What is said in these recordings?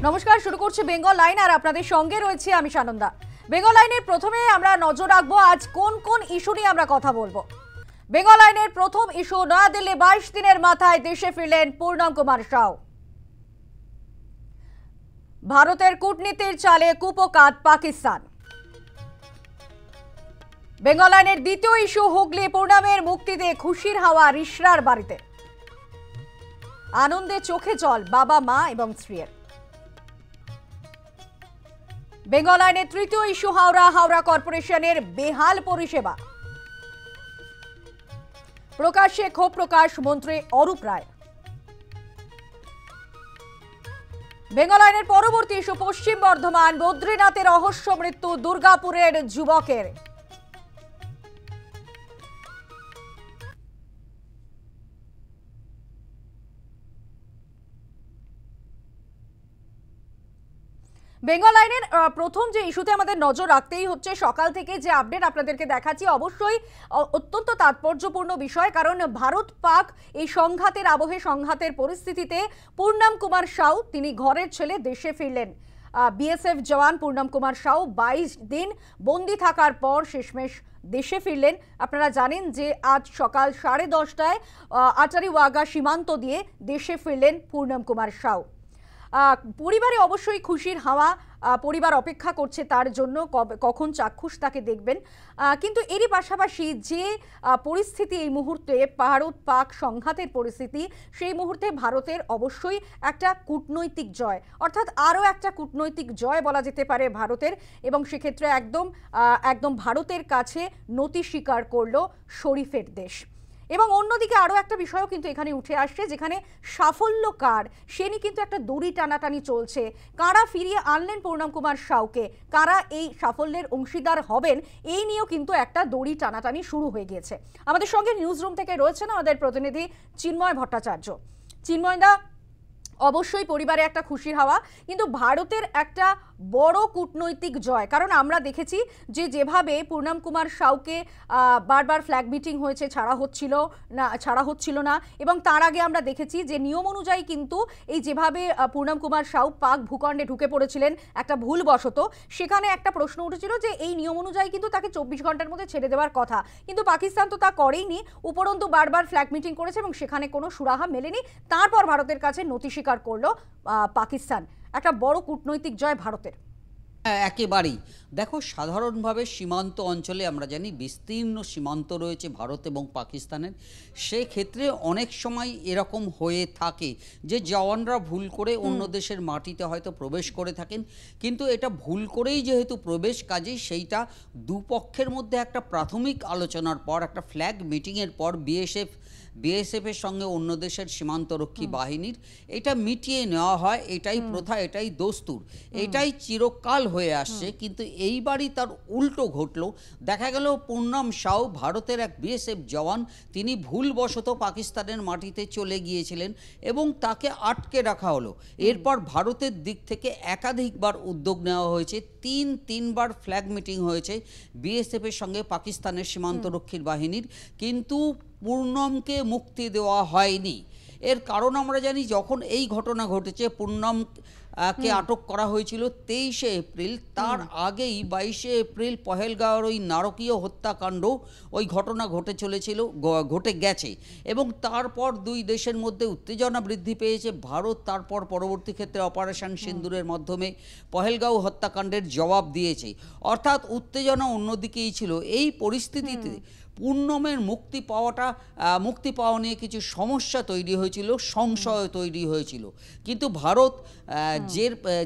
নমস্কার, শুরু করছি বেঙ্গল লাইন আর আপনাদের সঙ্গে রয়েছে আমি সানন্দা। বেঙ্গল লাইনের প্রথমে আমরা নজর রাখবো আজ কোন কোন ইস্যু নিয়ে আমরা কথা বলবো। বেঙ্গল লাইনের প্রথম ইস্যু, নয়াদিল্লি 22 দিনের মাথায় দেশে ফিরলেন পূর্ণম কুমার সাউ। ভারতের কূটনীতির চালে কুপোকাত পাকিস্তান। বেঙ্গল লাইনের দ্বিতীয় ইস্যু, হুগলি পূর্ণমের মুক্তিতে খুশির হাওয়া রিশরার বাড়িতে। আনন্দে চোখে জল বাবা মা এবং স্ত্রীর। বেঙ্গল লাইনের তৃতীয় ইস্যু, হাওড়া কর্পোরেশনের বেহাল পরিষেবা। প্রকাশ্যে ক্ষোভ প্রকাশ মন্ত্রী অরূপ রায়। বেঙ্গল লাইনের পরবর্তী ইস্যু, পশ্চিম বর্ধমান বদ্রীনাথের রহস্য মৃত্যু দুর্গাপুরের যুবকের। বেঙ্গল লাইনের প্রথম যে ইস্যুতে আমাদের নজর রাখতেই হচ্ছে, সকাল থেকে যে আপডেট আপনাদেরকে দেখাচ্ছি অবশ্যই অত্যন্ত তাৎপর্যপূর্ণ বিষয়, কারণ ভারত পাক এই সংঘাতের আবহে, সংঘাতের পরিস্থিতিতে পূর্ণম কুমার সাউ তিনি ঘরের ছেলে দেশে ফিরলেন। বিএসএফ জওয়ান পূর্ণম কুমার সাউ 22 দিন বন্দি থাকার পর শেষমেশ দেশে ফিরলেন। আপনারা জানেন যে আজ সকাল 10:30টায় আটারি ওয়াঘা সীমান্ত দিয়ে দেশে ফিরলেন পূর্ণম কুমার সাউ। পরিবারে অবশ্যই খুশির হাওয়া, পরিবার অপেক্ষা করছে তার জন্য, কখন চাক্ষুষ তাকে দেখবেন। কিন্তু এরই পাশাপাশি যে পরিস্থিতি এই মুহূর্তে, ভারত পাক সংঘাতের পরিস্থিতি, সেই মুহূর্তে ভারতের অবশ্যই একটা কূটনৈতিক জয়, অর্থাৎ আরও একটা কূটনৈতিক জয় বলা যেতে পারে ভারতের, এবং সেক্ষেত্রে একদম ভারতের কাছে নতি স্বীকার করলো শরীফের দেশ। এবং অন্যদিকে আরও একটা বিষয়ও কিন্তু এখানে উঠে আসছে, যেখানে সাফল্য কার সে নিয়ে কিন্তু একটা দড়ি টানাটানি চলছে। কারা ফিরিয়ে আনলেন পূর্ণম কুমার সাউকে, কারা এই সাফল্যের অংশীদার হবেন, এই নিয়েও কিন্তু একটা দড়ি টানাটানি শুরু হয়ে গিয়েছে। আমাদের সঙ্গে নিউজ রুম থেকে রয়েছেন আমাদের প্রতিনিধি চিন্ময় ভট্টাচার্য। চিন্ময়দা, অবশ্যই পরিবারে একটা খুশির হাওয়া, কিন্তু ভারতের একটা বড় কূটনৈতিক জয়, কারণ আমরা দেখেছি যে যেভাবে পূর্ণম কুমার সাউকে বারবার ফ্ল্যাগ মিটিং হয়েছে, ছাড়া হচ্ছিল না, এবং তার আগে আমরা দেখেছি যে নিয়ম অনুযায়ী কিন্তু এই যেভাবে পূর্ণম কুমার সাউ পাক ভূখণ্ডে ঢুকে পড়েছিলেন একটা ভুলবশত, সেখানে একটা প্রশ্ন উঠেছিল যে এই নিয়ম অনুযায়ী কিন্তু তাকে 24 ঘন্টার মধ্যে ছেড়ে দেওয়ার কথা, কিন্তু পাকিস্তান তো তা করেইনি, উপরন্তু বারবার ফ্ল্যাগ মিটিং করেছে এবং সেখানে কোনো সুরাহা মেলেনি। তারপর ভারতের কাছে নতি স্বীকার করলো পাকিস্তান। একটা বড় কূটনৈতিক জয় ভারতের। একেবারেই দেখো, সাধারণভাবে সীমান্ত অঞ্চলে আমরা জানি বিস্তীর্ণ সীমান্ত রয়েছে ভারত এবং পাকিস্তানের। সেক্ষেত্রে অনেক সময় এরকম হয়ে থাকে যে জওয়ানরা ভুল করে অন্য দেশের মাটিতে হয়তো প্রবেশ করে থাকেন, কিন্তু এটা ভুল করেই যেহেতু প্রবেশ, কাজেই সেইটা দুপক্ষের মধ্যে একটা প্রাথমিক আলোচনার পর, একটা ফ্ল্যাগ মিটিংয়ের পর বিএসএফের সঙ্গে অন্য দেশের সীমান্তরক্ষী বাহিনীর এটা মিটিয়ে নেওয়া হয়। এটাই প্রথা, এটাই দস্তুর, এটাই চিরকাল হয়ে আসছে। কিন্তু এইবারই তার উল্টো ঘটল। দেখা গেল পূর্ণম সাউ ভারতের এক বিএসএফ জওয়ান, তিনি ভুলবশত পাকিস্তানের মাটিতে চলে গিয়েছিলেন এবং তাকে আটকে রাখা হলো। এরপর ভারতের দিক থেকে একাধিকবার উদ্যোগ নেওয়া হয়েছে, তিনবার ফ্ল্যাগ মিটিং হয়েছে বিএসএফের সঙ্গে পাকিস্তানের সীমান্তরক্ষীর বাহিনীর, কিন্তু পূর্ণমকে মুক্তি দেওয়া হয়নি। এর কারণ আমরা জানি, যখন এই ঘটনা ঘটেছে, পূর্ণমকে আটক করা হয়েছিল 23শে এপ্রিল, তার আগেই 22শে এপ্রিল পহেলগাঁওয়ের ওই নারকীয় হত্যাকাণ্ড, ওই ঘটনা ঘটে গেছে, এবং তারপর দুই দেশের মধ্যে উত্তেজনা বৃদ্ধি পেয়েছে। ভারত তারপর পরবর্তী ক্ষেত্রে অপারেশন সিন্দুরের মাধ্যমে পহেলগাঁও হত্যাকাণ্ডের জবাব দিয়েছে, অর্থাৎ উত্তেজনা অন্যদিকেই ছিল। এই পরিস্থিতিতে পূর্ণমের মুক্তি পাওয়া নিয়ে কিছু সমস্যা তৈরি হয়েছিল, সংশয় তৈরি হয়েছিল। কিন্তু ভারত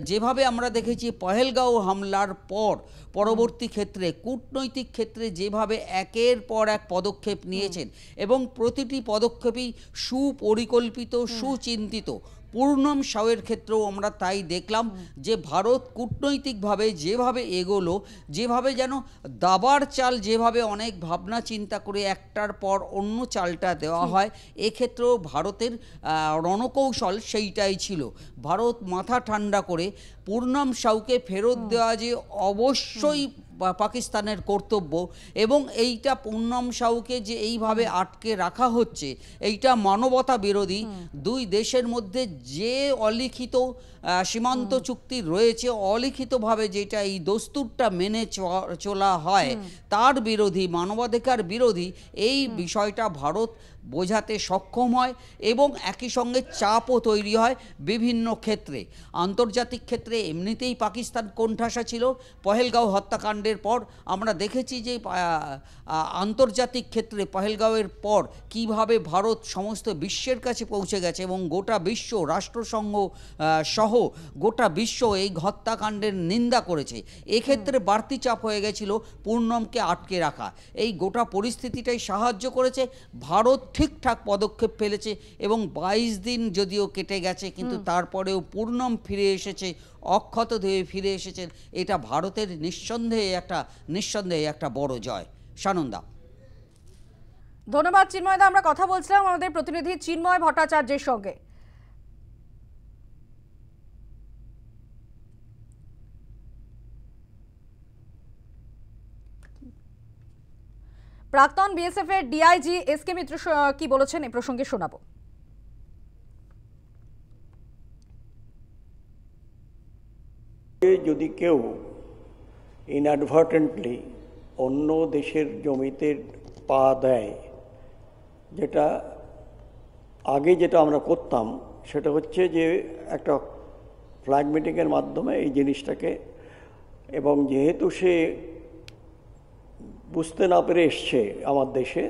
যেভাবে আমরা দেখেছি পহেলগাঁও হামলার পর পরবর্তী ক্ষেত্রে কূটনৈতিক ক্ষেত্রে যেভাবে একের পর এক পদক্ষেপ নিয়েছেন, এবং প্রতিটি পদক্ষেপই সুপরিকল্পিত, সুচিন্তিত। পূর্ণম সাউয়ের ক্ষেত্রেও আমরা তাই দেখলাম যে ভারত কূটনৈতিকভাবে যেভাবে এগোলো, যেভাবে যেন দাবার চাল, যেভাবে অনেক ভাবনা চিন্তা করে একটার পর অন্য চালটা দেওয়া হয়, এক্ষেত্রেও ভারতের রণকৌশল সেইটাই ছিল। ভারত মাথা ঠান্ডা করে পূর্ণম সাউকে ফেরত দেওয়া যে অবশ্যই পাকিস্তানের কর্তব্য, এবং এইটা পুনম সাউকে যে এইভাবে আটকে রাখা হচ্ছে এইটা মানবতা বিরোধী। দুই দেশের মধ্যে যে অলিখিত সীমান্ত চুক্তি রয়েছে, অলিখিতভাবে যেটা এই দস্তুরটা মেনে চলা হয় তার বিরোধী, মানবাধিকার বিরোধী। এই বিষয়টা ভারত বোঝাতে সক্ষম হয় এবং একই সঙ্গে চাপও তৈরি হয় বিভিন্ন ক্ষেত্রে। আন্তর্জাতিক ক্ষেত্রে এমনিতেই পাকিস্তান কোণঠাসা ছিল। পহেলগাঁও হত্যাকাণ্ডের পর আমরা দেখেছি যে আন্তর্জাতিক ক্ষেত্রে পহেলগাঁওয়ের পর কিভাবে ভারত সমস্ত বিশ্বের কাছে পৌঁছে গেছে এবং গোটা বিশ্ব, রাষ্ট্রসংঘ সহ গোটা বিশ্ব এই হত্যাকাণ্ডের নিন্দা করেছে। এক্ষেত্রে বাড়তি চাপ হয়ে গেছিল পূর্ণমকে আটকে রাখা। এই গোটা পরিস্থিতিটাই সাহায্য করেছে। ভারত ঠিকঠাক পদক্ষেপ ফেলেছে এবং 22 দিন যদিও কেটে গেছে, কিন্তু তারপরেও পূর্ণম ফিরে এসেছে, অক্ষত হয়ে ফিরে এসেছেন। এটা ভারতের নিঃসন্দেহে একটা বড় জয়। সানন্দা। ধন্যবাদ চিন্ময়দা। আমরা কথা বলছিলাম আমাদের প্রতিনিধি চিন্ময় ভট্টাচার্যের সঙ্গে। প্রাক্তন বিএসএফ এর ডিআইজি এসকে মিত্র কি বলেছেন এই প্রসঙ্গে শোনাবো। যদি কেউ ইনঅ্যাডভার্টেন্টলি অন্য দেশের জমিতে পা দেয়, যেটা আগে যেটা আমরা করতাম সেটা হচ্ছে যে একটা ফ্ল্যাগ মিটিংয়ের মাধ্যমে এই জিনিসটাকে, এবং যেহেতু সে বুঝতে না পেরে এসছে আমার দেশে,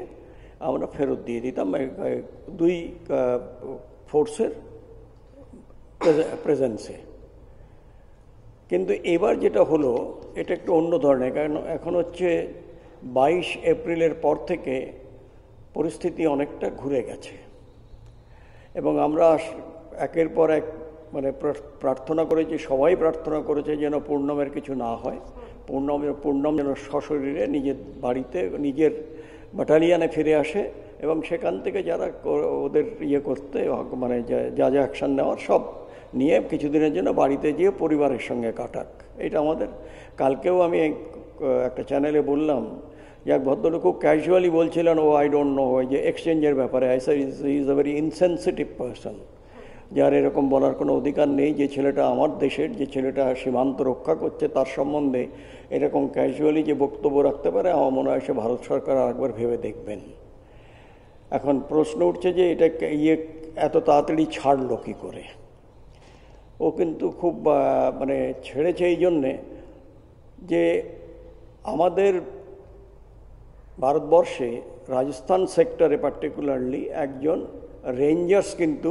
আমরা ফেরত দিয়ে দিতাম দুই ফোর্সের প্রেজেন্সে। কিন্তু এবার যেটা হলো এটা একটু অন্য ধরনের, কারণ এখন হচ্ছে 22 এপ্রিলের পর থেকে পরিস্থিতি অনেকটা ঘুরে গেছে এবং আমরা একের পর এক মানে প্রার্থনা করেছি, সবাই প্রার্থনা করেছে যেন পূর্ণমের কিছু না হয়, পূর্ণম যেন সশরীরে নিজের বাড়িতে নিজের ব্যাটালিয়ানে ফিরে আসে এবং সেখান থেকে যারা ওদের করতে মানে যা যা অ্যাকশান নেওয়ার সব নিয়ে কিছুদিনের জন্য বাড়িতে গিয়ে পরিবারের সঙ্গে কাটাক। এটা আমাদের কালকেও আমি একটা চ্যানেলে বললাম যে এক ভদ্রলোক খুব ক্যাজুয়ালি বলছিলেন, ও আই ডোন্ট নো, ওই যে এক্সচেঞ্জের ব্যাপারে, I say is a very insensitive person, যার এরকম বলার কোনো অধিকার নেই যে ছেলেটা আমার দেশের, যে ছেলেটা সীমান্ত রক্ষা করছে তার সম্বন্ধে এরকম ক্যাজুয়ালি যে বক্তব্য রাখতে পারে। আমার মনে হয় সে ভারত সরকার আরেকবার ভেবে দেখবেন। এখন প্রশ্ন উঠছে যে এটা এত তাড়াতাড়ি ছাড়লো কী করে। ও কিন্তু খুব মানে ছেড়েছে এই জন্যে যে আমাদের ভারতবর্ষে রাজস্থান সেক্টরে পার্টিকুলারলি একজন রেঞ্জার্স কিন্তু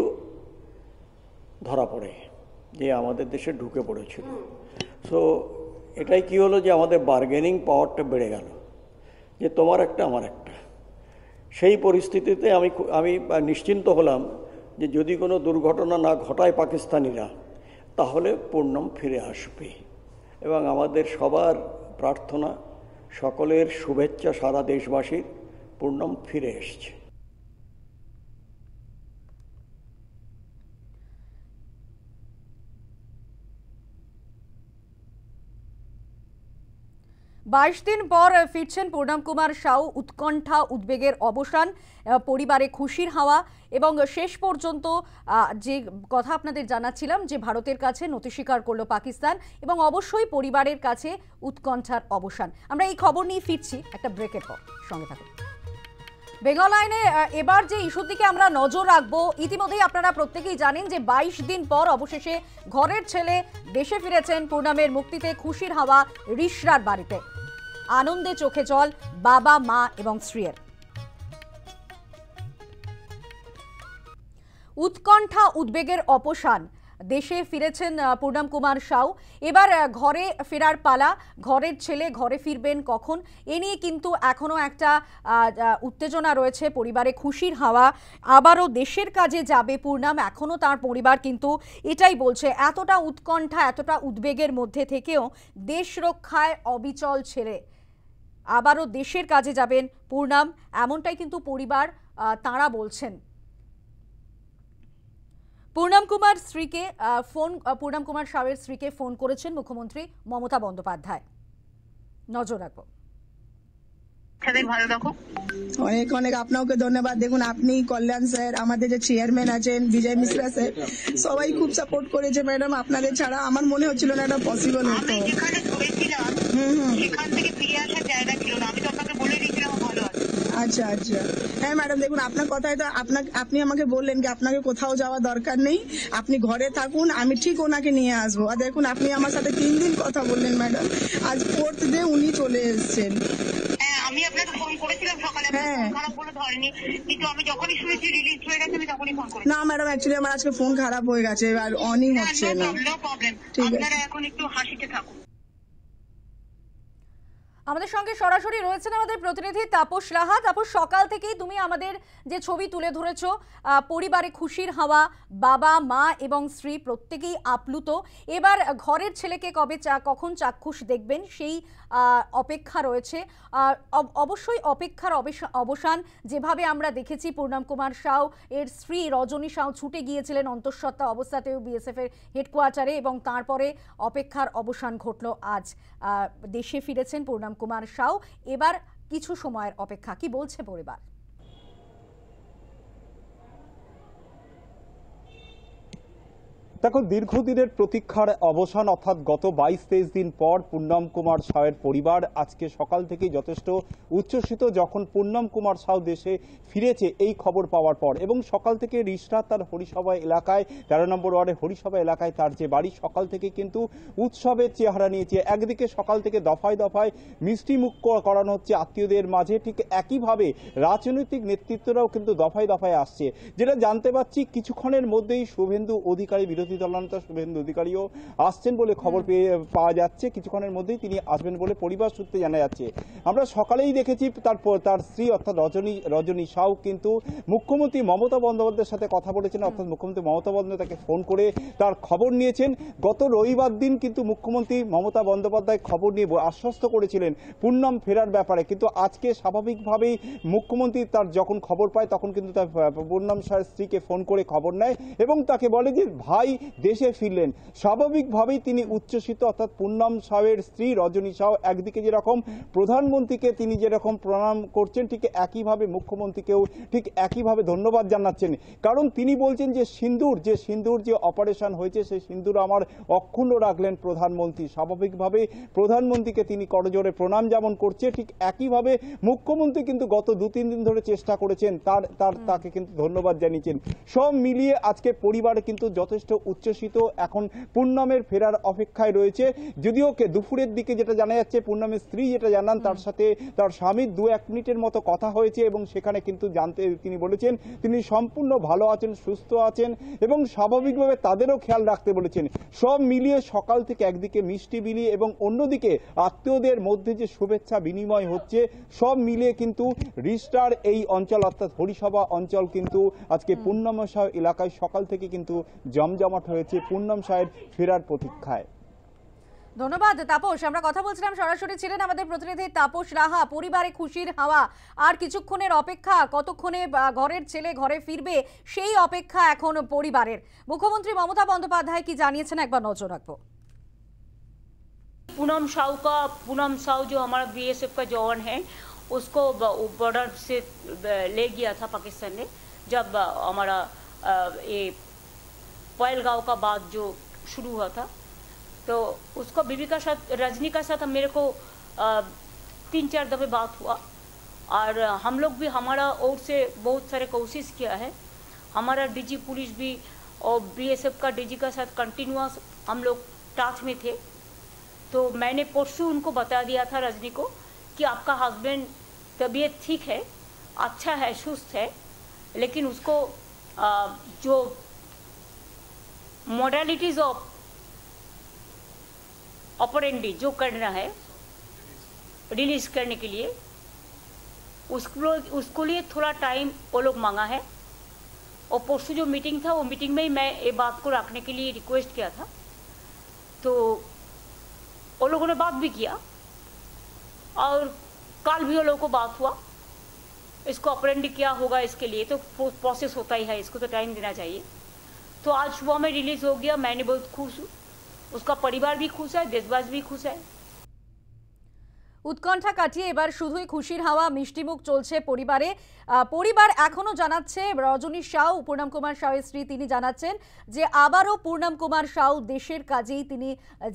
ধরা পড়ে যে আমাদের দেশে ঢুকে পড়েছিল। সো এটাই কি হলো যে আমাদের বার্গেনিং পাওয়ারটা বেড়ে গেল, যে তোমার একটা আমার একটা। সেই পরিস্থিতিতে আমি নিশ্চিন্ত হলাম যে যদি কোনো দুর্ঘটনা না ঘটায় পাকিস্তানিরা, তাহলে পূর্ণম ফিরে আসবে এবং আমাদের সবার প্রার্থনা, সকলের শুভেচ্ছা সারা দেশবাসীর, পূর্ণম ফিরে এসছে। 22 দিন পর ফিরছেন পূর্ণম কুমার সাউ। উৎকণ্ঠা, উদ্বেগের অবসান, পরিবারে খুশির হাওয়া এবং শেষ পর্যন্ত যে কথা আপনাদের জানাচ্ছিলাম যে ভারতের কাছে নতি স্বীকার করলো পাকিস্তান এবং অবশ্যই পরিবারের কাছে উৎকণ্ঠার অবসান। আমরা এই খবর নিয়ে ফিরছি একটা ব্রেকের পর, সঙ্গে থাকুন। বেঙ্গল আইনে এবার যে ইস্যুর দিকে আমরা নজর রাখবো, ইতিমধ্যেই আপনারা প্রত্যেকেই জানেন যে 22 দিন পর অবশেষে ঘরের ছেলে দেশে ফিরেছেন। পূর্ণমের মুক্তিতে খুশির হাওয়া রিশরার বাড়িতে, আনন্দে চোখে জল বাবা, মা এবং স্ত্রীর। উৎকণ্ঠা, উদ্বেগের অবসান, দেশে ফিরেছেন পূর্ণম কুমার সাউ। এবার ঘরে ফেরার পালা। ঘরের ছেলে ঘরে ফিরবেন কখন, এ নিয়ে কিন্তু এখনো একটা উত্তেজনা রয়েছে। পরিবারে খুশির হাওয়া, আবারও দেশের কাজে যাবে পূর্ণম, এখনো তার পরিবার কিন্তু এটাই বলছে। এতটা উৎকণ্ঠা, এতটা উদ্বেগের মধ্যে থেকেও দেশ রক্ষায় অবিচল ছেলে আবারও দেশের কাজে যাবেন পূর্ণম, এমনটাই কিন্তু পরিবার তাঁরা বলছেন। পূর্ণম কুমার সাউয়ের স্ত্রীকে ফোন করেছেন মুখ্যমন্ত্রী মমতা বন্দ্যোপাধ্যায়। নজর রাখবো। ভালো রাখো। অনেক অনেক আপনাকে ধন্যবাদ। দেখুন, আপনি, কল্যাণ স্যার, আমাদের যে চেয়ারম্যান আছেন বিজয় মিশ্রা স্যার, সবাই খুব সাপোর্ট করেছে ম্যাডাম। আপনাদের ছাড়া আমার মনে হচ্ছিল না এটা পসিবল হতো। আমি যেখানে ঘুরেছিলাম সেখান থেকে ফিরে আসার জায়গা ছিল না, আমি তো আপনাকে বলে দিয়েছিলাম ভালো আছে। আচ্ছা আচ্ছা, হ্যাঁ ম্যাডাম, দেখুন আপনার কথায় তো আপনি আমাকে বললেন কি আপনাকে কোথাও যাওয়া দরকার নেই, আপনি ঘরে থাকুন, আমি ঠিক ওনাকে নিয়ে আসবো। আর দেখুন, আপনি আমার সাথে 3 দিন কথা বললেন ম্যাডাম, আজ 4th ডে উনি চলে এসেছেন। হ্যাঁ, আমি আপনাকে ফোন করেছিলাম সকালে, হ্যাঁ। খারাপ বলে ধরেনি, কিন্তু আমি যখনই শুনেছি রিলিজ হয়ে গেছে আমি তখনই ফোন করেছি। না ম্যাডাম, অ্যাকচুয়ালি আমার আজকে ফোন খারাপ হয়ে গেছে আর অনই হচ্ছে না। নো প্রবলেম, ঠিক আছে। আপনারা এখন একটু হাসিতে থাকুন। আমাদের সঙ্গে সরাসরি রয়েছেন আমাদের প্রতিনিধি তাপস রাহা। তাপস, সকাল থেকেই তুমি আমাদের যে ছবি তুলে ধরেছো, পরিবারে খুশির হাওয়া, বাবা মা এবং স্ত্রী প্রত্যেকেই আপ্লুত। এবার ঘরের ছেলেকে কখন চাক্ষুষ দেখবেন সেই অপেক্ষা রয়েছে। অবশ্যই অপেক্ষার অবসান। যেভাবে আমরা দেখেছি পূর্ণম কুমার সাউ এর স্ত্রী রজনী সাউ ছুটে গিয়েছিলেন অন্তঃসত্ত্বা অবস্থাতেও বিএসএফ এর হেডকোয়ার্টারে, এবং তারপরে অপেক্ষার অবসান ঘটল আজ। দেশে ফিরেছেন পূর্ণম কুমার সাউ। এবার কিছু সময়ের অপেক্ষা, কি বলছে পরিবার? দেখো, দীর্ঘদিনের প্রতীক্ষার অবসান, অর্থাৎ গত 22-23 দিন পর পূর্ণম কুমার সাউয়ের পরিবার আজকে সকাল থেকেই যথেষ্ট উচ্ছ্বসিত যখন পূর্ণম কুমার সাউ দেশে ফিরেছে এই খবর পাওয়ার পর। এবং সকাল থেকে রিষড়া তার হরিসভা এলাকায়, 13 নম্বর ওয়ার্ডের হরিসভা এলাকায় তার যে বাড়ি, সকাল থেকে কিন্তু উৎসবের চেহারা নিয়েছে। একদিকে সকাল থেকে দফায় দফায় মিষ্টি মুখ করানো হচ্ছে আত্মীয়দের মাঝে, ঠিক একইভাবে রাজনৈতিক নেতৃত্বরাও কিন্তু দফায় দফায় আসছে। যেটা জানতে পারছি কিছুক্ষণের মধ্যেই শুভেন্দু অধিকারী, বিরোধী দলনেতা শুভেন্দু অধিকারীও আসছেন বলে খবর পাওয়া যাচ্ছে। কিছুক্ষণের মধ্যেই তিনি আসবেন বলে পরিবার সূত্রে জানা যাচ্ছে। আমরা সকালেই দেখেছি তার স্ত্রী অর্থাৎ রজনী সাউ কিন্তু মুখ্যমন্ত্রী মমতা বন্দ্যোপাধ্যায়ের সাথে কথা বলেছেন, অর্থাৎ মুখ্যমন্ত্রী মমতা বন্দ্যোপাধ্যায় তাকে ফোন করে তার খবর নিয়েছেন। গত রবিবার দিন কিন্তু মুখ্যমন্ত্রী মমতা বন্দ্যোপাধ্যায় খবর নিয়ে আশ্বস্ত করেছিলেন পূর্ণম ফেরার ব্যাপারে, কিন্তু আজকে স্বাভাবিকভাবেই মুখ্যমন্ত্রী তার যখন খবর পায় তখন কিন্তু তার পূর্ণম সাউয়ের স্ত্রীকে ফোন করে খবর নেয় এবং তাকে বলে যে ভাই দেশে ফিরলেন। স্বাভাবিকভাবেই তিনি উচ্ছ্বসিত, অর্থাৎ পূর্ণম সাউয়ের স্ত্রী রজনী সাউ একদিকে যেরকম প্রধানমন্ত্রীকে তিনি যেরকম প্রণাম করছেন, ঠিক একইভাবে মুখ্যমন্ত্রীকেও ঠিক একইভাবে ধন্যবাদ জানাচ্ছেন। কারণ তিনি বলছেন যে সিন্দুর যে অপারেশন হয়েছে সেই সিন্দুর আমার অক্ষুণ্ণ রাখলেন প্রধানমন্ত্রী। স্বাভাবিকভাবে প্রধানমন্ত্রীকে তিনি করজোড়ে প্রণাম যেমন করছে, ঠিক একইভাবে মুখ্যমন্ত্রী কিন্তু গত 2-3 দিন ধরে চেষ্টা করেছেন, তাকে কিন্তু ধন্যবাদ জানিয়েছেন। সব মিলিয়ে আজকে পরিবার কিন্তু যথেষ্ট উচ্ছ্বসিত, এখন পূর্ণমের ফেরার অপেক্ষায় রয়েছে। যদিও দুপুরের দিকে যেটা জানা যাচ্ছে, পূর্ণমের স্ত্রী যেটা জানান তার সাথে তার স্বামীর 2-1 মিনিটের মতো কথা হয়েছে এবং সেখানে কিন্তু তিনি বলেছেন তিনি সম্পূর্ণ ভালো আছেন, সুস্থ আছেন এবং স্বাভাবিকভাবে তাদেরও খেয়াল রাখতে বলেছেন। সব মিলিয়ে সকাল থেকে একদিকে মিষ্টি বিলি এবং অন্যদিকে আত্মীয়দের মধ্যে যে শুভেচ্ছা বিনিময় হচ্ছে, সব মিলিয়ে কিন্তু রিষড়ার এই অঞ্চল অর্থাৎ হরিসভা অঞ্চল কিন্তু আজকে পূর্ণম সাউ এলাকায় সকাল থেকে কিন্তু জমজমাট হয়েছে পূর্ণম সাউয়ের ফেরার প্রতীক্ষায়। ধন্যবাদ তাপস। আমরা কথা বলছিলাম, সরাসরি ছিলেন আমাদের প্রতিনিধি তাপস রাহা। পরিবারে খুশির হাওয়া, আর কিছুক্ষণের অপেক্ষা, কতক্ষণে ঘরের ছেলে ঘরে ফিরবে সেই অপেক্ষা এখন পরিবারের। মুখ্যমন্ত্রী মমতা বন্দ্যোপাধ্যায় কি জানিয়েছেন একবার নজর রাখবো। पूनम साउ जो हमारा बीएसएफ का जवान है उसको बॉर्डर से ले गया था पाकिस्तान ने, जब हमारा ये पहलगांव का बाद जो शुरू हुआ था, तो उसको बीबी का साथ, रजनी का साथ मेरे को 3-4 दफे बात हुआ और हम लोग भी हमारा ओर से बहुत सारे कोशिश किया है। हमारा डीजी पुलिस भी और बीएसएफ का डीजी का साथ कंटिन्यूअस हम लोग टच में थे। तो मैंने परसों उनको बता दिया था रजनी को कि आपका हस्बैंड तबीयत ठीक है, अच्छा है, सुस्त है, लेकिन उसको जो मॉडलिटीज ऑफ ऑपरेंडी जो करना है रिलीज करने के लिए, उसको लिए थोड़ा टाइम वो लोग मांगा है। और परसों जो मीटिंग था वो मीटिंग में ही मैं ये बात को रखने के लिए रिक्वेस्ट किया था, तो वो लोगों ने बात भी किया और कल भी वो लोगों को बात हुआ। इसको ऑपरेंडी क्या होगा इसके लिए तो प्रोसेस होता ही है, इसको तो टाइम देना चाहिए। तो आज सुबह में रिलीज हो गया, मैंने बहुत खुश हूँ, उसका परिवार भी खुश है, देशवासी भी खुश है। উৎকণ্ঠা কাটিয়ে এবার শুধুই খুশির হাওয়া, মিষ্টিমুখ চলছে পরিবারে। পরিবার এখনো জানাচ্ছে, রজনী সাউ, পূর্ণম কুমার সাউয়ের স্ত্রী, তিনি জানাচ্ছেন যে আবারও পূর্ণম কুমার সাউ দেশের কাজেই তিনি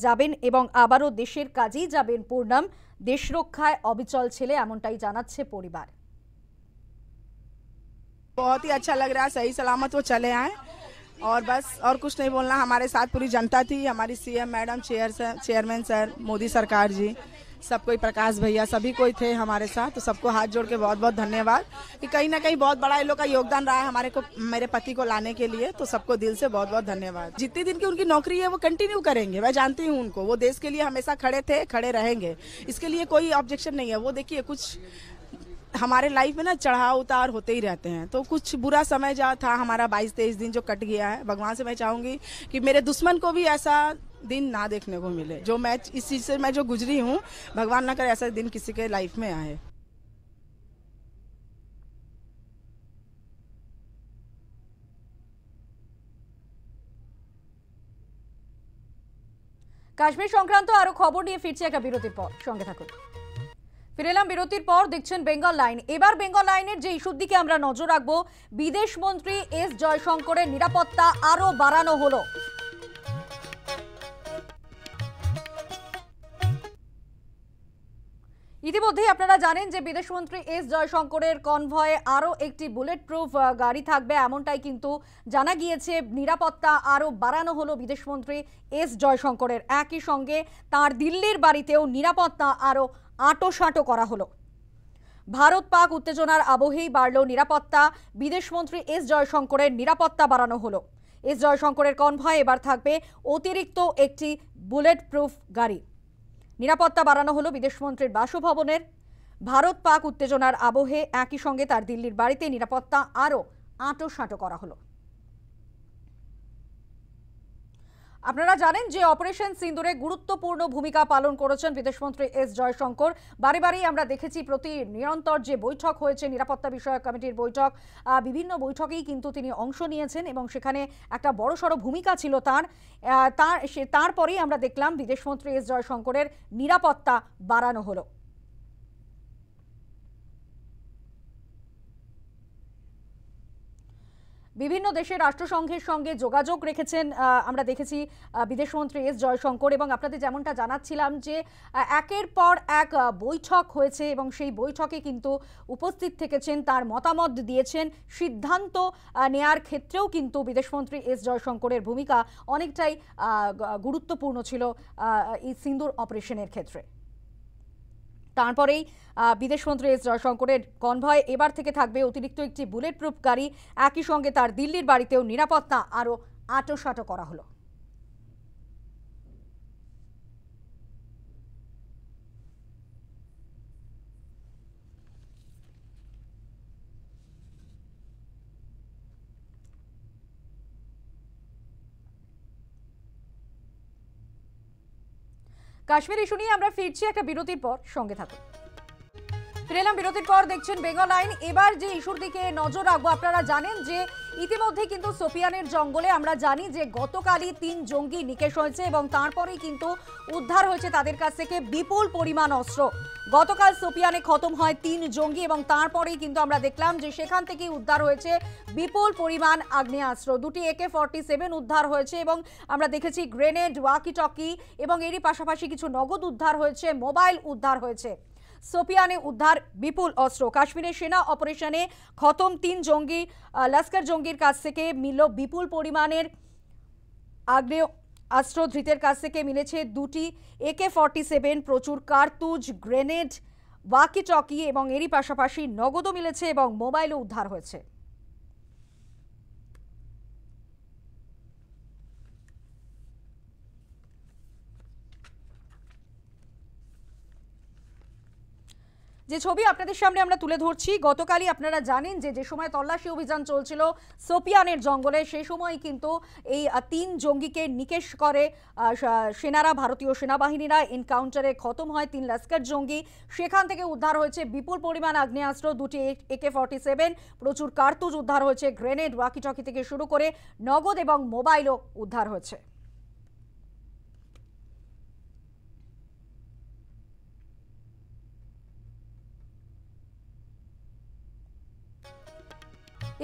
যাবেন এবং আবারও দেশের কাজেই যাবেন পূর্ণম। দেশ রক্ষায় অবিচল ছেলে, এমনটাই জানাচ্ছে পরিবার। बहुत ही अच्छा लग रहा है, सही सलामत वो चले आए और बस और कुछ नहीं बोलना। हमारे साथ पूरी जनता थी, हमारी CM madam, chairman sir, Modi सरकार जी, सब कोई, प्रकाश भैया, सभी कोई थे हमारे साथ। तो सबको हाथ जोड़ के बहुत बहुत धन्यवाद कि कहीं ना कहीं बहुत बड़ा इन लोग का योगदान रहा है हमारे को, मेरे पति को लाने के लिए। तो सबको दिल से बहुत बहुत धन्यवाद। जितनी दिन की उनकी नौकरी है वो कंटिन्यू करेंगे, मैं जानती हूँ उनको, वो देश के लिए हमेशा खड़े थे, खड़े रहेंगे, इसके लिए कोई ऑब्जेक्शन नहीं है। वो देखिए, कुछ हमारे लाइफ में ना चढ़ाव उतार होते ही रहते हैं, तो कुछ बुरा समय जो था हमारा 22-23 दिन जो कट गया है, भगवान से मैं चाहूंगी कि मेरे दुश्मन को भी ऐसा दिन ना देखने को मिले। जो मैं इस चीज से मैं जो गुजरी हूँ, भगवान ना करे ऐसा दिन किसी के लाइफ में आए। কাশ্মীর সংক্রান্ত আরো খবর নিয়ে ফিরছি একটা বিরতির পর, সঙ্গে থাকুন। ফিরে এলাম বিরতির পর, দেখছেন বেঙ্গল লাইন। এবার বেঙ্গল লাইনের যে ইস্যুর দিকে আমরা নজর রাখবো, বিদেশ মন্ত্রী এস জয়শঙ্করের নিরাপত্তা আরো বাড়ানো হলো। ইতিমধ্যেই আপনারা জানেন যে বিদেশমন্ত্রী এস জয়শঙ্করের কনভয়ে আরও একটি বুলেট প্রুফ গাড়ি থাকবে, এমনটাই কিন্তু জানা গিয়েছে। নিরাপত্তা আরও বাড়ানো হলো বিদেশমন্ত্রী এস জয়শঙ্করের। একই সঙ্গে তার দিল্লির বাড়িতেও নিরাপত্তা আরও আঁটোসাঁটো করা হলো। ভারত পাক উত্তেজনার আবহেই বাড়ল নিরাপত্তা, বিদেশমন্ত্রী এস জয়শঙ্করের নিরাপত্তা বাড়ানো হলো। এস জয়শঙ্করের কনভয়ে এবার থাকবে অতিরিক্ত একটি বুলেট প্রুফ গাড়ি। নিরাপত্তা বাড়ানো হলো বিদেশমন্ত্রীর বাসভবনের। ভারত পাক উত্তেজনার আবহে একই সঙ্গে তার দিল্লির বাড়িতে নিরাপত্তা আরও আঁটোসাঁটো করা হলো। আপনারা জানেন যে অপারেশন সিন্দুরে গুরুত্বপূর্ণ ভূমিকা পালন করেছেন বিদেশমন্ত্রী এস জয়শঙ্কর। বারে বারেই আমরা দেখেছি নিরন্তর যে বৈঠক হয়েছে, নিরাপত্তা বিষয়ক কমিটির বৈঠক, বিভিন্ন বৈঠকেই কিন্তু তিনি অংশ নিয়েছেন এবং সেখানে একটা বড়সড় ভূমিকা ছিল তারপরেই আমরা দেখলাম বিদেশমন্ত্রী এস জয়শঙ্করের নিরাপত্তা বাড়ানো হলো। বিভিন্ন দেশের রাষ্ট্রসংঘের সঙ্গে যোগাযোগ রেখেছেন আমরা দেখেছি বিদেশমন্ত্রী এস জয়শঙ্কর, এবং আপনাদের যেমনটা জানাচ্ছিলাম যে একের পর এক বৈঠক হয়েছে এবং সেই বৈঠকে কিন্তু উপস্থিত থেকেছেন, তার মতামত দিয়েছেন। সিদ্ধান্ত নেয়ার ক্ষেত্রেও কিন্তু বিদেশমন্ত্রী এস জয়শঙ্করের ভূমিকা অনেকটাই গুরুত্বপূর্ণ ছিল এই সিন্দুর অপারেশনের ক্ষেত্রে। তারপরেই বিদেশমন্ত্রী এস জয়শঙ্করের কনভয় এবার থেকে থাকবে অতিরিক্ত একটি বুলেট প্রুফ গাড়ি। একই সঙ্গে তার দিল্লির বাড়িতেও নিরাপত্তা আরও আঁটোসাঁটো করা হলো। কাশ্মীর ইস্যু নিয়ে আমরা ফিরছি একটা বিরতির পর, সঙ্গে থাকুন। ফিরে এলাম বিরতির পর, দেখছেন বেঙ্গল লাইন। এবার যে ইস্যুর দিকে নজর রাখবো, আপনারা জানেন যে ইতিমধ্যে কিন্তু সোপিয়ানের জঙ্গলে আমরা জানি যে গতকালই 3 জঙ্গি নিকেশ হয়েছে এবং তারপরেই কিন্তু উদ্ধার হয়েছে তাদের কাছ থেকে বিপুল পরিমাণ অস্ত্র। গতকাল সোপিয়ানে খতম হয় 3 জঙ্গি এবং তারপরেই কিন্তু আমরা দেখলাম যে সেখান থেকে উদ্ধার হয়েছে বিপুল পরিমাণ আগ্নেয়াস্ত্র। 2টি AK-47 উদ্ধার হয়েছে এবং আমরা দেখেছি গ্রেনেড, ওয়াকি টকি এবং এরই পাশাপাশি কিছু নগদ উদ্ধার হয়েছে, মোবাইল উদ্ধার হয়েছে। সোপিয়ানে উদ্ধার বিপুল অস্ত্র। কাশ্মীরের সেনা অপারেশনে খতম 3 জঙ্গি লস্কর জঙ্গির কাছ থেকে মিলল বিপুল পরিমাণের আগ্নেয়াস্ত্র। ধৃতের কাছ থেকে মিলেছে 2টি AK-47, প্রচুর কার্তুজ, গ্রেনেড, ওয়াকি টকি এবং এরই পাশাপাশি নগদও মিলেছে এবং মোবাইলও উদ্ধার হয়েছে। যে ছবি আপনাদের সামনে আমরা তুলে ধরছি, গতকালই আপনারা জানেন যে সময় তল্লাশি অভিযান চলছিল সোপিয়ানের জঙ্গলে, সেই সময় কিন্তু এই 3 জঙ্গিকে নিকেশ করে সেনারা, ভারতীয় সেনাবাহিনীরা। এনকাউন্টারে খতম হয় 3 লস্কর জঙ্গি। সেখান থেকে উদ্ধার হয়েছে বিপুল পরিমাণ আগ্নেয়াস্ত্র, 2টি AK-47, প্রচুর কার্তুজ উদ্ধার হয়েছে, গ্রেনেড, ওয়াকি টকি থেকে শুরু করে নগদ এবং মোবাইলও উদ্ধার হয়েছে।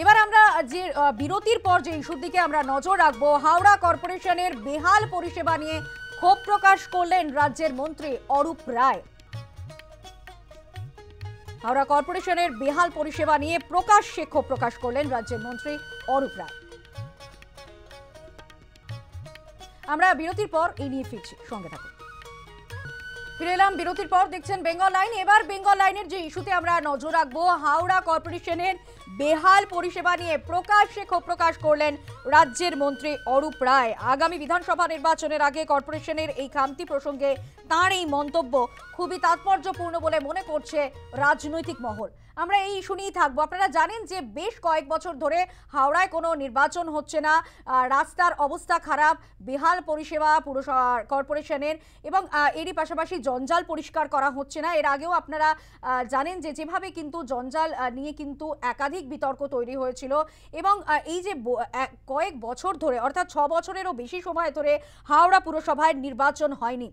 এবার আমরা যে বিরতির পর যে ইস্যুর দিকে আমরা নজর রাখবো, হাওড়া কর্পোরেশনের বেহাল পরিষেবা নিয়ে ক্ষোভ প্রকাশ করলেন রাজ্যের মন্ত্রী অরূপ রায়। হাওড়া কর্পোরেশনের বেহাল পরিষেবা নিয়ে প্রকাশ্যে ক্ষোভ প্রকাশ করলেন রাজ্যের মন্ত্রী অরূপ রায়। আমরা বিরতির পর এই নিয়ে ফিরছি, সঙ্গে থাকুন। ফিরে এলাম বিরতির পর, দেখছেন বেঙ্গল লাইন। এবার বেঙ্গল লাইনের যে ইস্যুতে আমরা নজর রাখবো, হাওড়া কর্পোরেশনের বেহাল পরিষেবা নিয়ে প্রকাশ্যে ক্ষোভ প্রকাশ করলেন রাজ্যের মন্ত্রী অরূপ রায়। আগামী বিধানসভা নির্বাচনের আগে কর্পোরেশনের এই খামতি প্রসঙ্গে তাঁর এই মন্তব্য খুবই তাৎপর্যপূর্ণ বলে মনে করছে রাজনৈতিক মহল। আমরা এই ইস্যু নিয়েই থাকবো। আপনারা জানেন যে বেশ কয়েক বছর ধরে হাওড়ায় কোনো নির্বাচন হচ্ছে না, রাস্তার অবস্থা খারাপ, বেহাল পরিষেবা পুরসভা কর্পোরেশনের, এবং এরই পাশাপাশি জঞ্জাল পরিষ্কার করা হচ্ছে না। এর আগেও আপনারা জানেন যে যেভাবে কিন্তু জঞ্জাল নিয়ে কিন্তু একাধিক বিতর্ক তৈরি হয়েছিল, এবং এই যে কয়েক বছর ধরে অর্থাৎ 6 বছরেরও বেশি সময় ধরে হাওড়া পুরসভায় নির্বাচন হয়নি,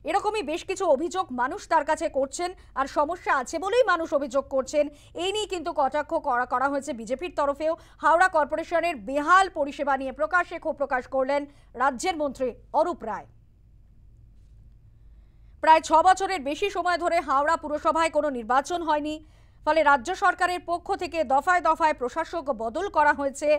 এরকমই বেশ কিছু অভিযোগ মানুষ তার কাছে করছেন, আর সমস্যা আছে বলেই মানুষ অভিযোগ করছেন। এই নিয়ে কিন্তু কটাক্ষ করা হয়েছে বিজেপির তরফেও। হাওড়া কর্পোরেশনের বেহাল পরিষেবা নিয়ে প্রকাশ্যে ক্ষোভ প্রকাশ করলেন রাজ্যের মন্ত্রী অরূপ রায়। প্রায় 6 বছরের বেশি সময় ধরে হাওড়া পুরসভায় কোনো নির্বাচন হয়নি, ফলে রাজ্য সরকারের পক্ষ থেকে দফায় দফায় প্রশাসক বদল করা হয়েছে।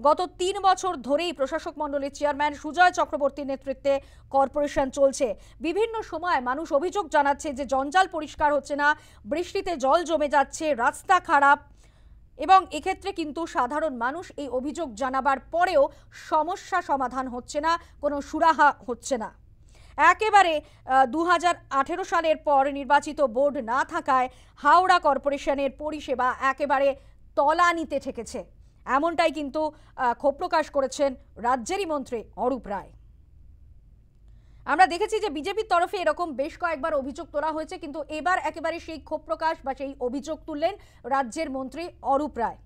গত 3 বছর ধরেই প্রশাসক মণ্ডলীর চেয়ারম্যান সুজয় চক্রবর্তীর নেতৃত্বে কর্পোরেশন চলছে। বিভিন্ন সময় মানুষ অভিযোগ জানাচ্ছে যে জঞ্জাল পরিষ্কার হচ্ছে না, বৃষ্টিতে জল জমে যাচ্ছে, রাস্তা খারাপ, এবং এক্ষেত্রে কিন্তু সাধারণ মানুষ এই অভিযোগ জানাবার পরেও সমস্যা সমাধান হচ্ছে না, কোনো সুরাহা হচ্ছে না। একেবারে 2018 সালের পর নির্বাচিত বোর্ড না থাকায় হাওড়া কর্পোরেশনের পরিষেবা একেবারে তলানিতে ঠেকেছে, এমনটাই কিন্তু ক্ষোভ প্রকাশ করেছেন রাজ্যেরই মন্ত্রী অরূপ রায়। আমরা দেখেছি যে বিজেপির তরফে এরকম বেশ কয়েকবার অভিযোগ তোলা হয়েছে, কিন্তু এবার একেবারে সেই ক্ষোভ প্রকাশ বা সেই অভিযোগ তুললেন রাজ্যের মন্ত্রী অরূপ রায়।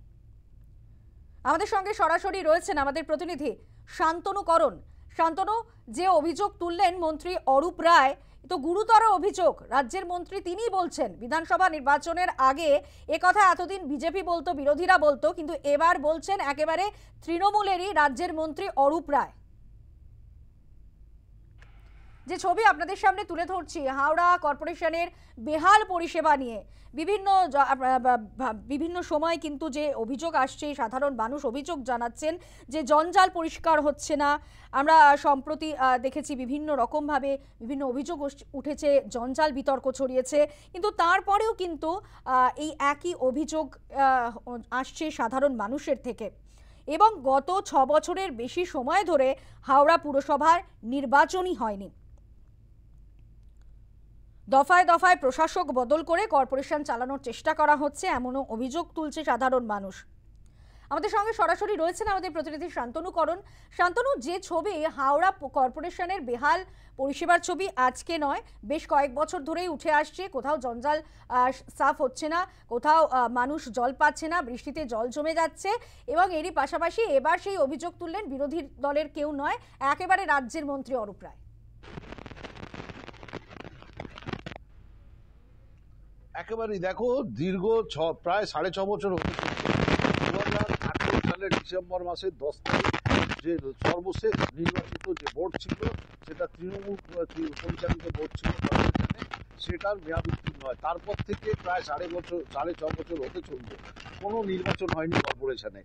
আমাদের সঙ্গে সরাসরি রয়েছেন আমাদের প্রতিনিধি শান্তনু করণ। শান্তনু, যে অভিযোগ তুললেন মন্ত্রী অরূপ রায়, তো গুরুতর অভিযোগ। রাজ্যের মন্ত্রী তিনি বলছেন বিধানসভা নির্বাচনের আগে একথা এতদিন বিজেপি বলতো, বিরোধীরা বলতো, কিন্তু এবার বলছেন একেবারে তৃণমূলেরই রাজ্যের মন্ত্রী অরূপ রায়। যে ছবি আপনাদের সামনে তুলে ধরছি হাওড়া কর্পোরেশনের বেহাল পরিষেবা নিয়ে, বিভিন্ন সময় কিন্তু যে অভিযোগ আসছে, সাধারণ মানুষ অভিযোগ জানাচ্ছেন যে জঞ্জাল পরিষ্কার হচ্ছে না। আমরা সম্প্রতি দেখেছি বিভিন্ন রকমভাবে বিভিন্ন অভিযোগ উঠেছে, জঞ্জাল বিতর্ক ছড়িয়েছে, কিন্তু তারপরেও কিন্তু এই একই অভিযোগ আসছে সাধারণ মানুষের থেকে। এবং গত 6 বছরের বেশি সময় ধরে হাওড়া পুরসভার নির্বাচনই হয়নি। দফায় দফায় প্রশাসক বদল করে কর্পোরেশন চালানোর চেষ্টা করা হচ্ছে, এমনও অভিযোগ তুলছে সাধারণ মানুষ। আমাদের সঙ্গে সরাসরি রয়েছেন আমাদের প্রতিনিধি শান্তনু করণ। শান্তনু, যে ছবি হাওড়া কর্পোরেশনের বেহাল পরিষেবার ছবি আজকে নয়, বেশ কয়েক বছর ধরেই উঠে আসছে, কোথাও জঞ্জাল সাফ হচ্ছে না, কোথাও মানুষ জল পাচ্ছে না, বৃষ্টিতে জল জমে যাচ্ছে, এবং এরই পাশাপাশি এবার সেই অভিযোগ তুললেন বিরোধী দলের কেউ নয়, একেবারে রাজ্যের মন্ত্রী অরূপ রায়। একেবারেই দেখো, দীর্ঘ প্রায় 6.5 বছর হতে 2018 সালের ডিসেম্বর মাসের 10 তারিখ যে সর্বশেষ নির্বাচিত যে বোর্ড ছিল, সেটা তৃণমূল পরিচালিত বোর্ড ছিল কর্পোরেশনে, সেটার মেয়াদ উত্তীর্ণ হয়। তারপর থেকে প্রায় 6.5 বছর হতে চলবে, কোনো নির্বাচন হয়নি কর্পোরেশনে।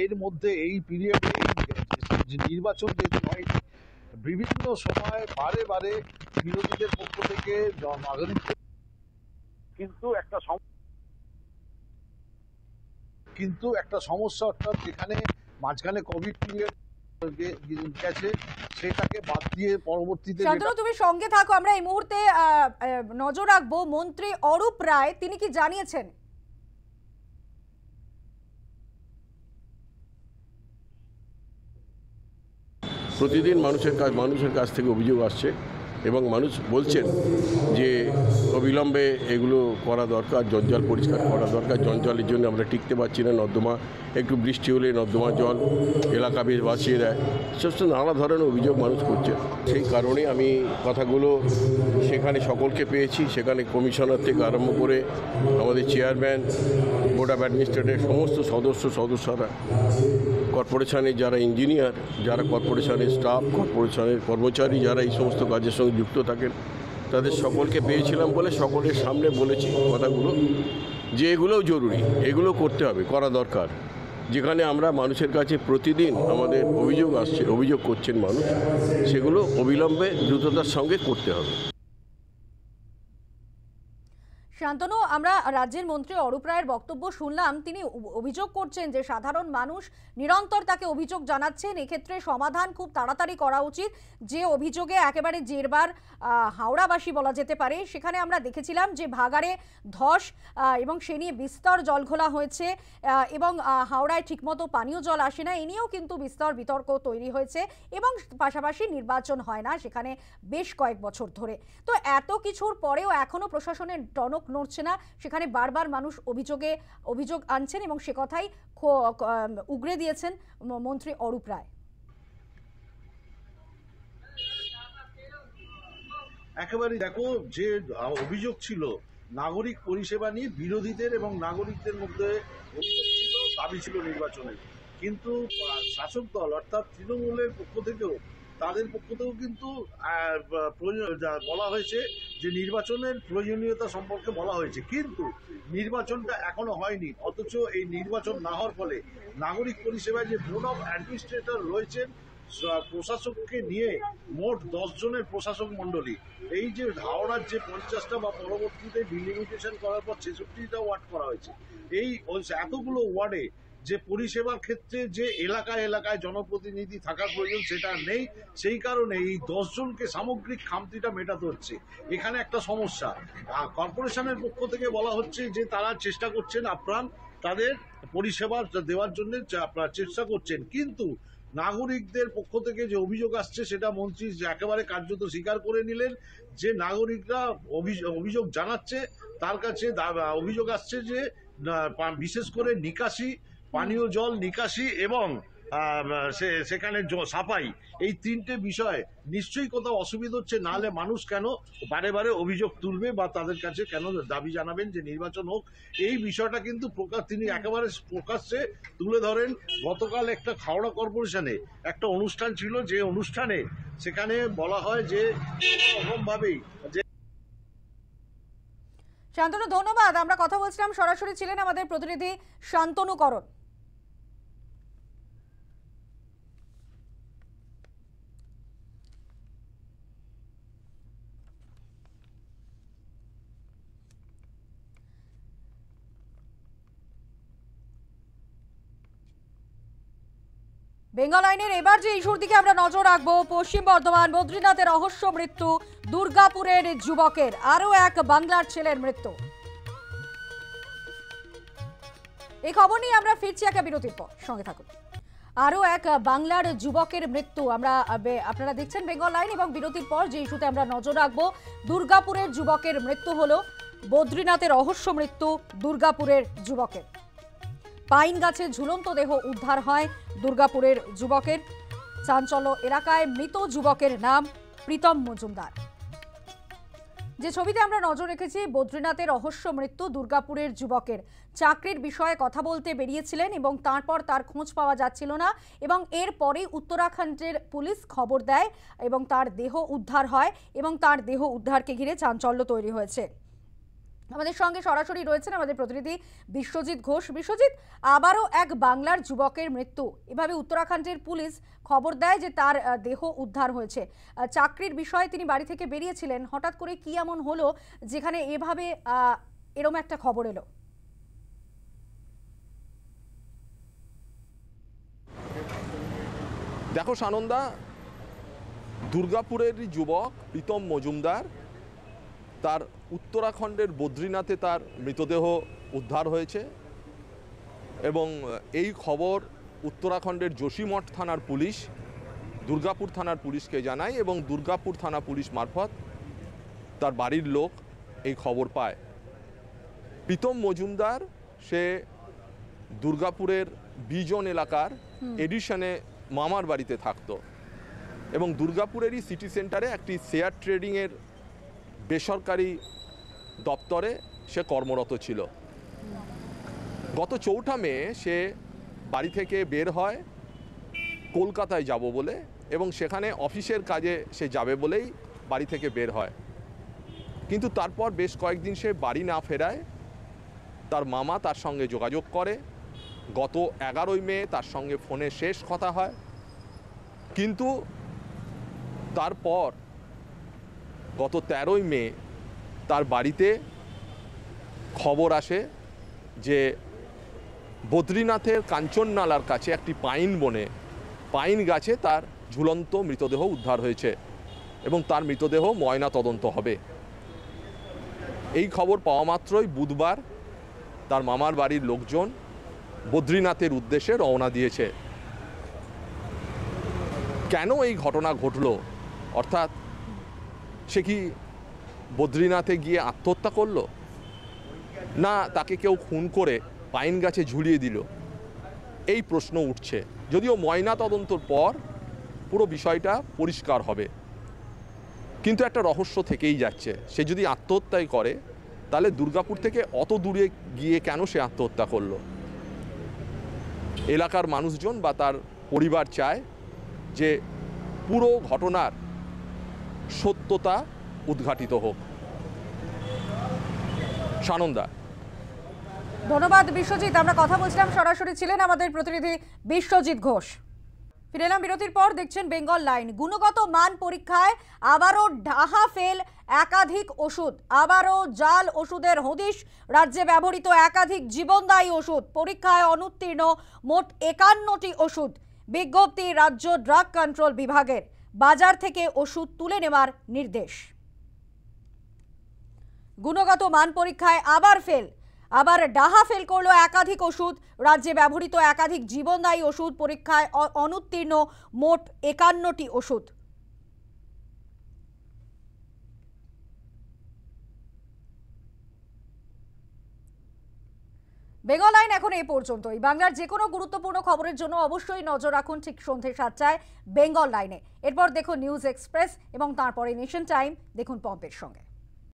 এর মধ্যে এই পিরিয়ডে এই নির্বাচন যেহেতু হয়নি, বিভিন্ন সময় বারে বারে বিরোধীদের পক্ষ থেকে নাগরিক কিন্তু একটা সমস্যা, অর্থাৎ যেখানে মাঝখানে কোভিড পিরিয়ড গেছে, সেটাকে বাদ দিয়ে পরবর্তীতে। শান্তনু, তুমি সঙ্গে থাকো, আমরা এই মুহূর্তে নজর রাখবো মন্ত্রী অরূপ রায় তিনি কি জানিয়েছেন। প্রতিদিন মানুষের কাছ থেকে অভিযোগ আসছে এবং মানুষ বলছেন যে অবিলম্বে এগুলো করা দরকার, জঞ্জাল পরিষ্কার করা দরকার। জঞ্জালের জন্য আমরা টিকতে পারছি না, নর্দমা একটু বৃষ্টি হলে নর্দমা জল এলাকা বেশ ভাসিয়ে দেয়, সমস্ত নানা ধরনের অভিযোগ মানুষ করছে। সেই কারণে আমি কথাগুলো সেখানে সকলকে পেয়েছি, সেখানে কমিশনার থেকে আরম্ভ করে আমাদের চেয়ারম্যান, বোর্ড অফ অ্যাডমিনিস্ট্রেটর, সমস্ত সদস্যরা, কর্পোরেশনের যারা ইঞ্জিনিয়ার, যারা কর্পোরেশনের স্টাফ, কর্পোরেশনের কর্মচারী যারা এই সমস্ত কাজের সঙ্গে যুক্ত থাকেন, তাদের সকলকে পেয়েছিলাম বলে সকলের সামনে বলেছি কথাগুলো, যে এগুলোও জরুরি, এগুলো করতে হবে, করা দরকার। যেখানে আমরা মানুষের কাছে প্রতিদিন আমাদের অভিযোগ আসছে, অভিযোগ করছেন মানুষ, সেগুলো অবিলম্বে দ্রুততার সঙ্গে করতে হবে। শান্তনু, আমরা রাজ্যের মন্ত্রী অরূপ রায়ের বক্তব্য শুনলাম। তিনি অভিযোগ করছেন যে সাধারণ মানুষ নিরন্তর তাকে অভিযোগ জানাচ্ছেন, এক্ষেত্রে সমাধান খুব তাড়াতাড়ি করা উচিত। যে অভিযোগে একেবারে জেরবার হাওড়াবাসী বলা যেতে পারে, সেখানে আমরা দেখেছিলাম যে ভাগাড়ে ধস এবং সে নিয়ে বিস্তর জল ঘোলা হয়েছে এবং হাওড়ায় ঠিকমতো পানীয় জল আসে না, এ নিয়েও কিন্তু বিস্তর বিতর্ক তৈরি হয়েছে এবং পাশাপাশি নির্বাচন হয় না সেখানে বেশ কয়েক বছর ধরে। তো এত কিছুর পরেও এখনো প্রশাসনের টনক নড়ছে না, সেখানে বারবার মানুষ অভিযোগ আনছেন এবং সে কথাই উগরে দিয়েছেন মন্ত্রী অরূপ রায়। একেবারে দেখো, যে অভিযোগ ছিল নাগরিক পরিষেবা নিয়ে বিরোধীদের এবং নাগরিকদের মধ্যে অভিযোগ ছিল, দাবি ছিল নির্বাচনের, কিন্তু শাসক দল অর্থাৎ তৃণমূলের পক্ষ থেকেও, তাদের পক্ষ থেকেও কিন্তু বলা হয়েছে যে নির্বাচনের প্রয়োজনীয়তা সম্পর্কে বলা হয়েছে, কিন্তু নির্বাচনটা এখনো হয়নি। অথচ এই নির্বাচন না হওয়ার ফলে নাগরিক পরিষেবায় যে বোর্ড অফ অ্যাডমিনিস্ট্রেটর রয়েছেন, প্রশাসককে নিয়ে মোট 10 জনের প্রশাসক মণ্ডলী, এই যে হাওড়ার যে 50টা বা পরবর্তীতে ডিলিমিটেশন করার পর 66টা ওয়ার্ড করা হয়েছে, এই এতগুলো ওয়ার্ডে যে পরিষেবার ক্ষেত্রে যে এলাকায় এলাকায় জনপ্রতিনিধি থাকার প্রয়োজন সেটা নেই। সেই কারণে এই 10 জনকে সামগ্রিক খামতিটা মেটাতে হচ্ছে। এখানে একটা সমস্যা। কর্পোরেশনের পক্ষ থেকে বলা হচ্ছে যে তারা চেষ্টা করছেন আপ্রাণ তাদের পরিষেবা দেওয়ার জন্য আপনারা চেষ্টা করছেন, কিন্তু নাগরিকদের পক্ষ থেকে যে অভিযোগ আসছে সেটা মন্ত্রী একেবারে কার্যত স্বীকার করে নিলেন যে নাগরিকরা অভিযোগ জানাচ্ছে, তার কাছে অভিযোগ আসছে যে বিশেষ করে নিকাশি, পানীয় জল নিকাশি এবং সেখানে সাফাই, এই 3টে বিষয় নিশ্চয়ই কোথাও অসুবিধা হচ্ছে, নাহলে মানুষ কেন বারে বারে অভিযোগ তুলবে বা তাদের কাছে কেন দাবি জানাবেন যে নির্বাচন হোক। এই বিষয়টা কিন্তু তিনি একেবারে প্রকাশ্যে তুলে ধরেন। গতকাল একটা হাওড়া কর্পোরেশনে একটা অনুষ্ঠান ছিল, যে অনুষ্ঠানে সেখানে বলা হয় যে এরকমভাবেই যে। শান্তনু, ধন্যবাদ। আমরা কথা বলছিলাম, সরাসরি ছিলেন আমাদের প্রতিনিধি শান্তনু করণ। বেঙ্গল আইনের এবার যে ইস্যুর দিকে আমরা নজর রাখবো, পশ্চিম বর্ধমান বদ্রীনাথের রহস্য মৃত্যু, দুর্গাপুরের যুবকের, আরো এক বাংলার ছেলের মৃত্যু। এই খবর নিয়ে আমরা ফিরছি একটা বিরতির পর, সঙ্গে থাকুন। আরো এক বাংলার যুবকের মৃত্যু, আপনারা দেখছেন বেঙ্গল আইন এবং বিরতির পর যে ইস্যুতে আমরা নজর রাখবো, দুর্গাপুরের যুবকের মৃত্যু হলো, বদ্রীনাথের রহস্য মৃত্যু দুর্গাপুরের যুবকের। পাইন গাছে ঝুলন্ত দেহ উদ্ধার হয় দুর্গাপুরের যুবকের। চাঞ্চল্য এলাকায়, মৃত যুবকের নাম প্রীতম মজুমদার। যে ছবিতে আমরা নজর রেখেছি, বদ্রীনাথের রহস্য মৃত্যু দুর্গাপুরের যুবকের। চাকরির বিষয়ে কথা বলতে বেরিয়েছিলেন এবং তারপর তার খোঁজ পাওয়া যাচ্ছিল না এবং এরপরেই উত্তরাখণ্ডের পুলিশ খবর দেয় এবং তার দেহ উদ্ধার হয় এবং তার দেহ উদ্ধারকে ঘিরে চাঞ্চল্য তৈরি হয়েছে। আমাদের সঙ্গে সরাসরি রয়েছেন আমাদের প্রতিনিধি বিশ্বজিৎ ঘোষ। বিশ্বজিৎ, আবারও এক বাংলার যুবকের মৃত্যু, এভাবে উত্তরাখণ্ডের পুলিশ খবর দেয় যে তার দেহ উদ্ধার হয়েছে। চাকরির বিষয়ে তিনি বাড়ি থেকে বেরিয়েছিলেন, হঠাৎ করে কি এমন হলো যেখানে এভাবে এরকম একটা খবর এলো? দেখো সানন্দা, দুর্গাপুরের যুবক প্রীতম মজুমদার, তার উত্তরাখণ্ডের বদ্রীনাথে তার মৃতদেহ উদ্ধার হয়েছে এবং এই খবর উত্তরাখণ্ডের যোশীমঠ থানার পুলিশ দুর্গাপুর থানার পুলিশকে জানায় এবং দুর্গাপুর থানা পুলিশ মারফত তার বাড়ির লোক এই খবর পায়। প্রীতম মজুমদার সে দুর্গাপুরের বিজন এলাকার এডিশনে মামার বাড়িতে থাকতো এবং দুর্গাপুরেরই সিটি সেন্টারে একটি শেয়ার ট্রেডিংয়ের বেসরকারি দপ্তরে সে কর্মরত ছিল। গত 4 মে সে বাড়ি থেকে বের হয় কলকাতায় যাব বলে এবং সেখানে অফিসের কাজে সে যাবে বলেই বাড়ি থেকে বের হয়, কিন্তু তারপর বেশ কয়েকদিন সে বাড়ি না ফেরায় তার মামা তার সঙ্গে যোগাযোগ করে। গত 11 মে তার সঙ্গে ফোনে শেষ কথা হয়, কিন্তু তারপর গত 13 মে তার বাড়িতে খবর আসে যে বদ্রীনাথের কাঞ্চননালার কাছে একটি পাইন গাছে তার ঝুলন্ত মৃতদেহ উদ্ধার হয়েছে এবং তার মৃতদেহ ময়না তদন্ত হবে। এই খবর পাওয়া মাত্রই বুধবার তার মামার বাড়ির লোকজন বদ্রীনাথের উদ্দেশ্যে রওনা দিয়েছে। কেন এই ঘটনা ঘটল, অর্থাৎ সে কি বদ্রীনাথে গিয়ে আত্মহত্যা করলো, না তাকে কেউ খুন করে পাইন গাছে ঝুলিয়ে দিল, এই প্রশ্ন উঠছে। যদিও ময়না তদন্তর পর পুরো বিষয়টা পরিষ্কার হবে, কিন্তু একটা রহস্য থেকেই যাচ্ছে। সে যদি আত্মহত্যাই করে তাহলে দুর্গাপুর থেকে অত দূরে গিয়ে কেন সে আত্মহত্যা করলো? এলাকার মানুষজন বা তার পরিবার চায় যে পুরো ঘটনার সত্যতা উদ্ঘাটিত হোক। সানন্দা। ধন্যবাদ বিশ্বজিৎ। আমরা কথা বলছিলাম, সরাসরি ছিলেন আমাদের প্রতিনিধি বিশ্বজিৎ ঘোষ। ফিরে এলাম বিরতির পর, দেখছেন বেঙ্গল লাইন। গুণগত মান পরীক্ষায় আবারও ঢাহা ফেল একাধিক ওষুধ, আবারও জাল ওষুধের হদিশ। রাজ্যে ব্যবহৃত একাধিক জীবনদায়ী ওষুধ, পরীক্ষায় অনুত্তীর্ণ মোট 51টি ওষুধ। বিজ্ঞপ্তি রাজ্য ড্রাগ কন্ট্রোল বিভাগের, বাজার থেকে ওষুধ তুলে নেওয়ার নির্দেশ। গুণগত মান পরীক্ষায় আবার ডাহা ফেল করলো একাধিক ওষুধ। রাজ্যে ব্যবহৃত একাধিক জীবনদায়ী ওষুধ, পরীক্ষায় অনুত্তীর্ণ মোট 51টি ওষুধ। বেঙ্গল লাইন এখন এই পর্যন্তই। বাংলার যে কোনো গুরুত্বপূর্ণ খবরের জন্য অবশ্যই নজর রাখুন ঠিক সন্ধ্যে 7টায় বেঙ্গল লাইনে। এরপর দেখুন নিউজ এক্সপ্রেস এবং তারপরে নেশন টাইম। দেখুন পম্পের সঙ্গে।